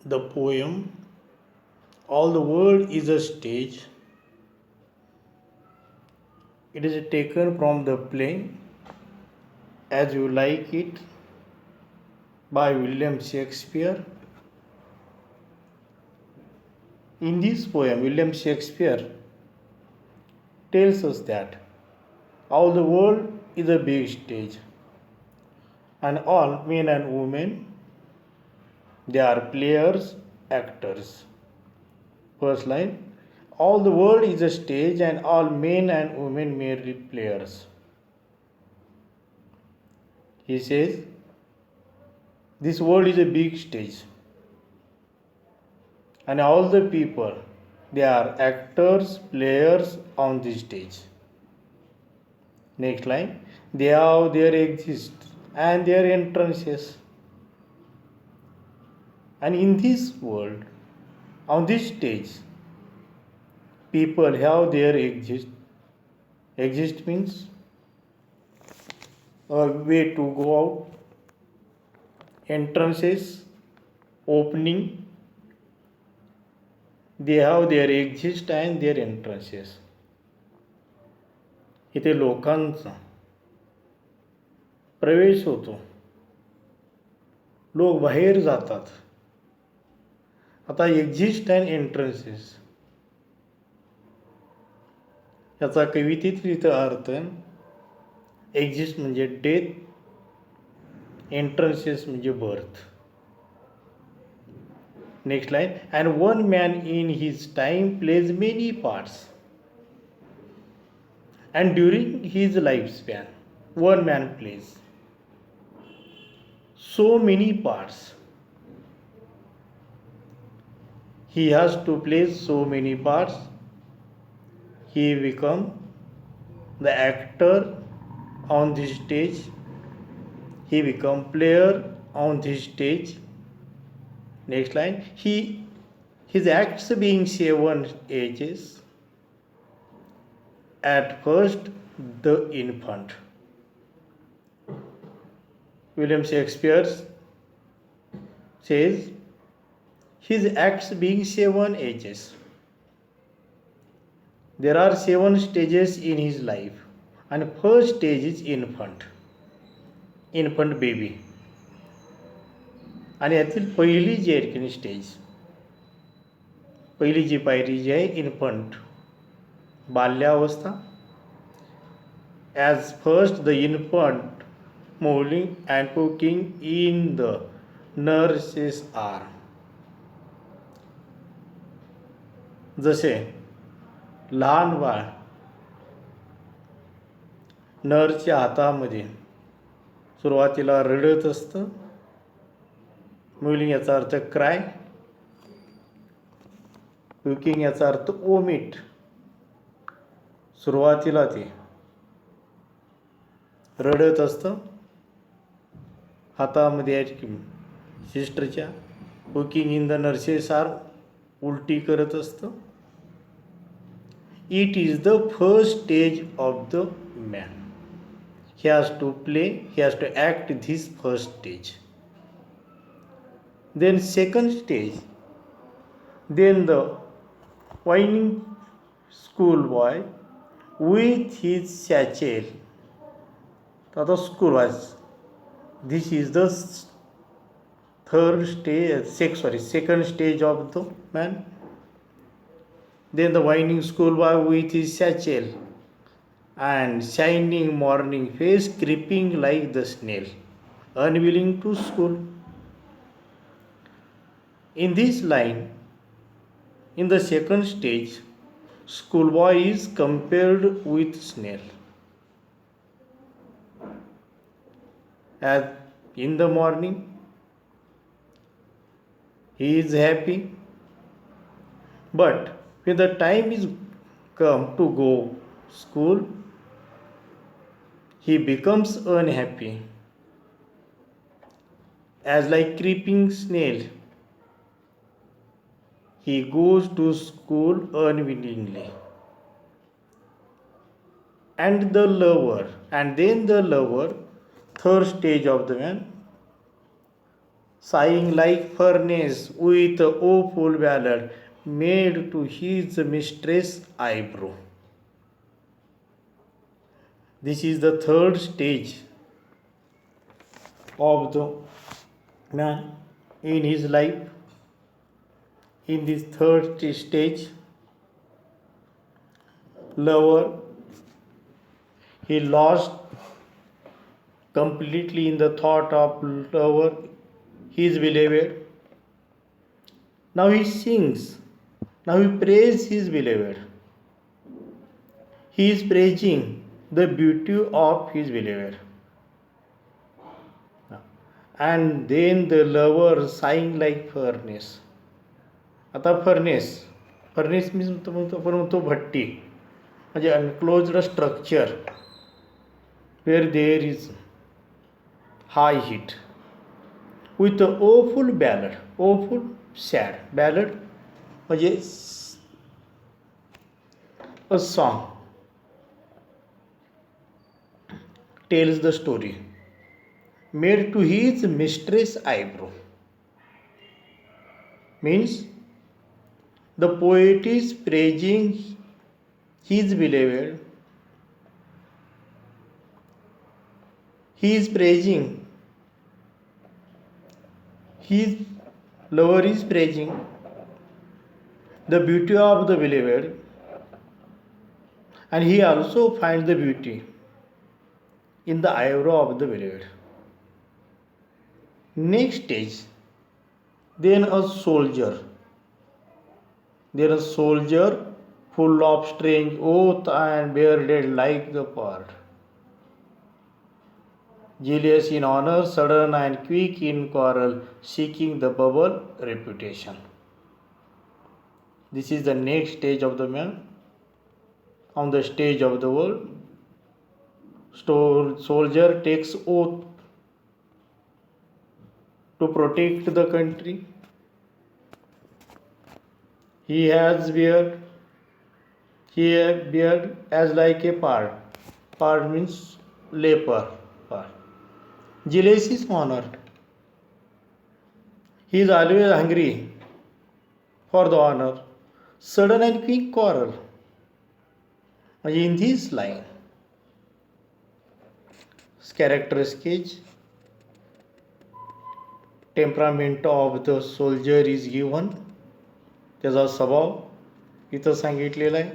The poem All the World is a Stage. It is taken from the play As You Like It by William Shakespeare. In this poem, William Shakespeare tells us that all the world is a big stage, and all men and women they are players, actors. First line all the world is a stage, and all men and women merely players. He says, this world is a big stage, and all the people they are actors, players on this stage. Next line they have their exist and their entrances. And in this world, on this stage, people have their exist. Exist means a way to go out, entrances, opening. They have their exist and their entrances. इथे लोकांचा प्रवेश होतो, लोक बाहेर जातात. आता exist and एंट्रन्सेस याचा कवितेत अर्थ एक्झिस्ट म्हणजे डेथ, एंट्रन्सेस म्हणजे birth. Next line and one man in his time plays many parts. And during his lifespan, one man plays so many parts. He has to play so many parts. He become the actor on this stage. He become player on this stage. Next line. His acts being 7 ages. At first, the infant. William Shakespeare says, his acts being 7 ages. There are 7 stages in his life, and first stage is infant baby. आणि यातील पहिली जी आहे की stage, पहिली जी पायरी जी आहे infant, बाल्यावस्था. As first the infant moulding and cooking in the nurse's arm. जसे लहान बाळ नर्सच्या हातामध्ये सुरुवातीला रडत असतं. मुलिंग याचा अर्थ क्राय, कुकिंग याचा अर्थ ओमिट. सुरुवातीला ते रडत असतं, हातामध्ये सिस्टरच्या. Cooking in the nurses are उलटी करत असतं. It is the first stage of the man. He has to play, he has to act this first stage. Then second stage, then the whining schoolboy with his satchel. आता schoolboy, this is the second stage of the man. Then the whining schoolboy with his satchel and shining morning face creeping like the snail, unwilling to school. In this line, in the second stage, schoolboy is compared with snail. As in the morning, he is happy, but when the time is come to go school, he becomes unhappy. As like creeping snail, he goes to school unwillingly. And then the lover, third stage of the man, sighing like furnace with woeful ballad made to his mistress eyebrow. This is the third stage of the man in his life. In this third stage, lover, he lost completely in the thought of lover, his beloved. Now he sings. Now he praises his beloved. He is praising the beauty of his beloved. And then the lover sighing like furnace. आता furnace means आपण म्हणतो भट्टी, म्हणजे enclosed structure where there is high heat with woeful ballad, woeful sad, ballad म्हणजे a song tells the story made to his mistress eyebrow. Means the poet is praising his beloved. He is praising, his lover is praising the beauty of the beloved, and he also finds the beauty in the eyebrow of the beloved. Next stage, then a soldier. There is a soldier full of strange oath and bearded like the part. Jealous in honor, sudden and quick in quarrel, seeking the bubble reputation. This is the next stage of the man on the stage of the world. Soldier takes oath to protect the country. He has beard. He has beard as like a pard. Pard means leper. Pard. Jealous is honor. He is always hungry for the honor. Sudden and quick quarrel. In this line, character sketch, temperament of the soldier is given. त्याचा स्वभाव इथं सांगितलेला आहे.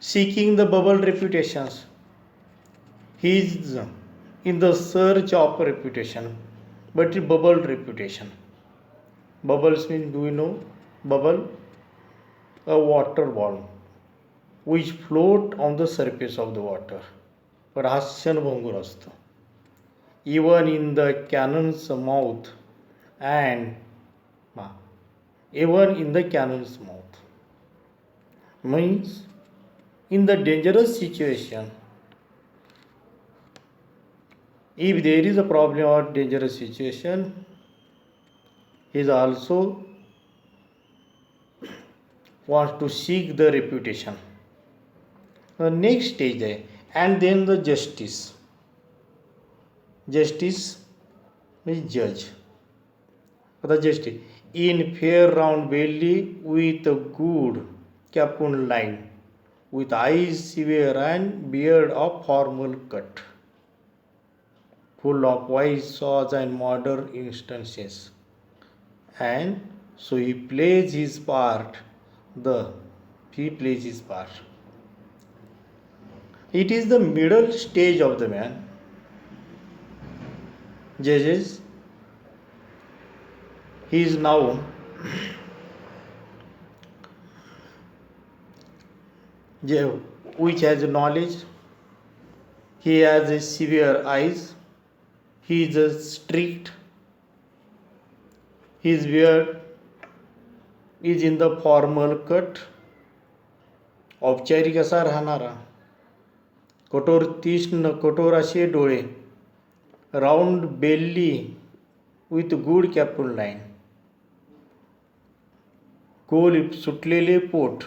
Seeking the bubble reputations, he is in the search of reputation, but the bubble reputation. Bubbles mean, do you know bubble? A water ball which float on the surface of the water, पण हा क्षणभंगूर असतो. Even in the cannon's mouth and even in the cannon's mouth. Means in the dangerous situation, if there is a problem or dangerous situation, he is also wants to seek the reputation. The next stage है, and then the justice. Justice means judge. The justice in fair round belly with a good capon line, with eyes severe and beard of formal cut, full of wise saws and modern instances, and so he plays his part. He plays his part. It is the middle stage of the man. Judges, he is now which has knowledge, he has a severe eyes, he is a strict, his beard is in the formal cut, औपचारिक असा राहणारा, कठोर तीक्ष्ण कठोर असे डोळे, round belly with good capon line, गोल सुटलेले पोट.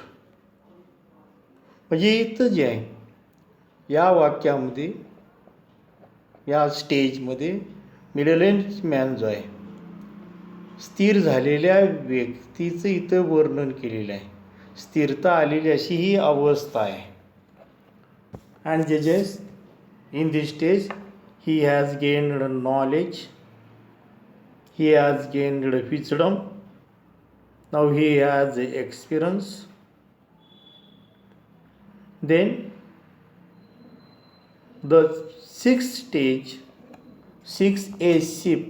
म्हणजे इथं जे आहे या वाक्यामध्ये, या स्टेजमध्ये मिडल एज मॅन जो आहे स्थिर झालेल्या व्यक्तीचं इथं वर्णन केलेलं आहे. स्थिरता आलेली अशी ही अवस्था आहे. अँड जजेस in this stage he has gained knowledge, he has gained wisdom, now he has experience. Then the sixth stage, 6A shift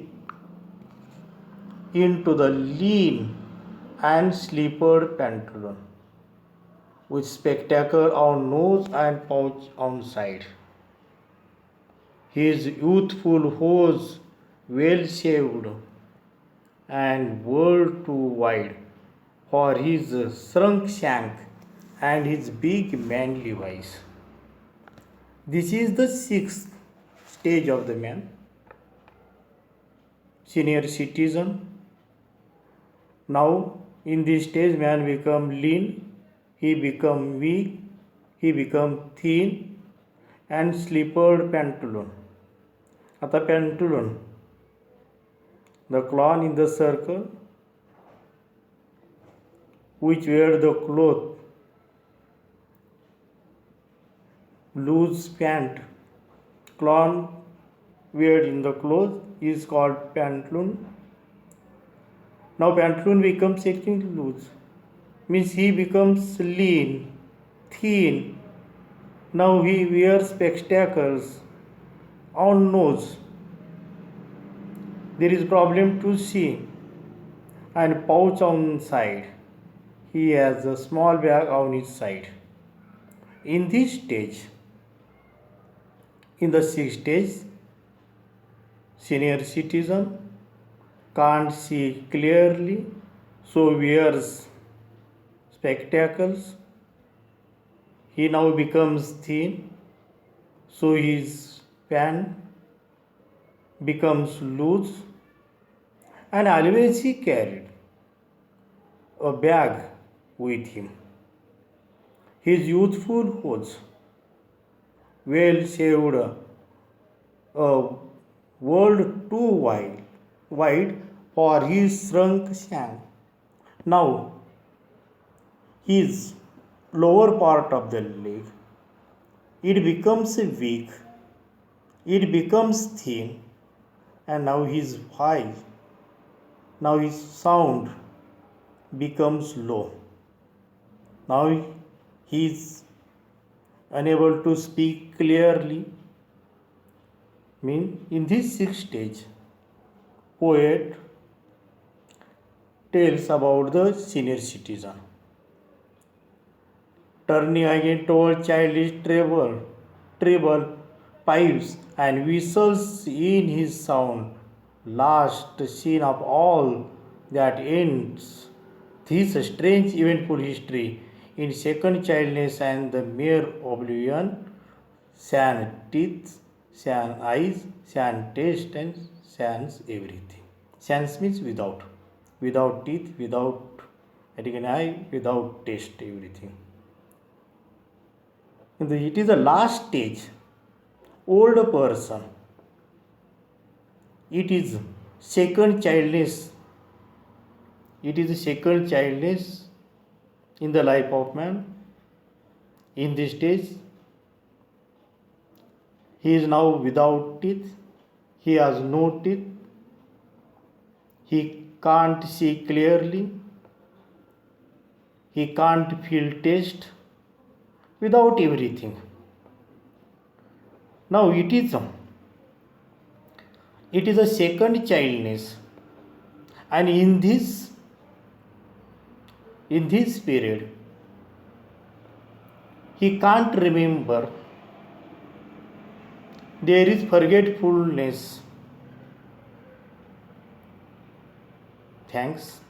into the lean and slippered pantaloon with spectacle on nose and pouch on side. His youthful hose well shaved and world too wide for his shrunk shank and his big manly voice. This is the sixth stage of the man. Senior citizen. Now in this stage man become lean, he become weak, he become thin and slippered pantaloon. आता pantaloon, the clown in the circle which wear the cloth, loose pant, clown wear in the cloth is called pantaloon. Now pantaloon becomes extremely loose, means he becomes lean, thin. Now he wears spectacles on nose, there is problem to see, and pouch on side, he has a small bag on his side. In this stage, in the sixth stage, senior citizen can't see clearly, so wears spectacles. He now becomes thin, so his pant becomes loose, and always he carried a bag with him. His youthful hose, well shaved, a world too wide for his shrunk shank. Now his lower part of the leg, it becomes weak, it becomes thin, and now his voice, now his sound becomes low. Now he is unable to speak clearly. In this sixth stage, poet tells about the senior citizen. Turning again toward childish treble, pipes and whistles in his sound, last scene of all that ends this strange eventful history in second childless and the mere oblivion, sans teeth, sans eyes, sans taste, and sans everything. Sans means without teeth, without having an eye, without taste, everything. It is the last stage, old person. It is second childless. It is the second childless in the life of man. In this stage, he is now without teeth. He has no teeth. He can't see clearly. He can't feel taste. Without everything. Now it is a second childness, and in this period he can't remember, there is forgetfulness. Thanks.